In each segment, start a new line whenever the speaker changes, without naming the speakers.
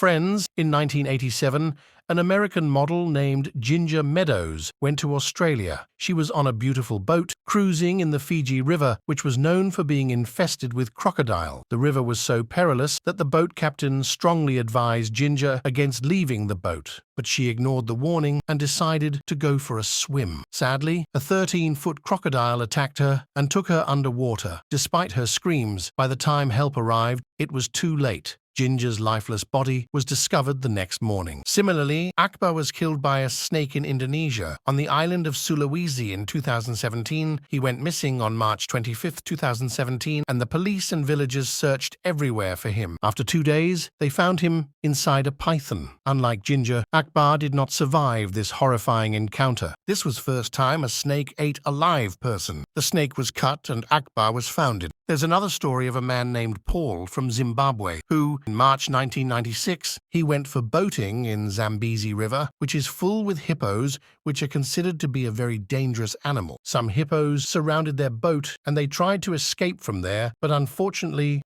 Friends, in 1987, an American model named Ginger Meadows went to Australia. She was on a beautiful boat, cruising in the Fiji River, which was known for being infested with crocodile. The river was so perilous that the boat captain strongly advised Ginger against leaving the boat, but she ignored the warning and decided to go for a swim. Sadly, a 13-foot crocodile attacked her and took her underwater. Despite her screams, by the time help arrived, it was too late. Ginger's lifeless body was discovered the next morning. Similarly, Akbar was killed by a snake in Indonesia. On the island of Sulawesi in 2017, he went missing on March 25, 2017, and the police and villagers searched everywhere for him. After 2 days, they found him inside a python. Unlike Ginger, Akbar did not survive this horrifying encounter. This was first time a snake ate a live person. The snake was cut and Akbar was found. There's another story of a man named Paul from Zimbabwe who, in March 1996, he went for boating in Zambezi River, which is full with hippos, which are considered to be a very dangerous animal. Some hippos surrounded their boat and they tried to escape from there, but unfortunately,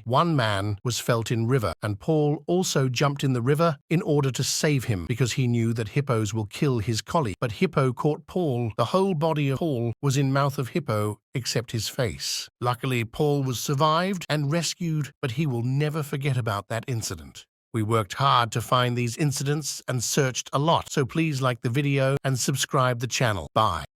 one man was felt in river, and Paul also jumped in the river in order to save him because he knew that hippos will kill his colleague. But hippo caught Paul. The whole body of Paul was in mouth of hippo except his face. Luckily, Paul was survived and rescued, but he will never forget about that incident. We worked hard to find these incidents and searched a lot, so please like the video and subscribe the channel. Bye.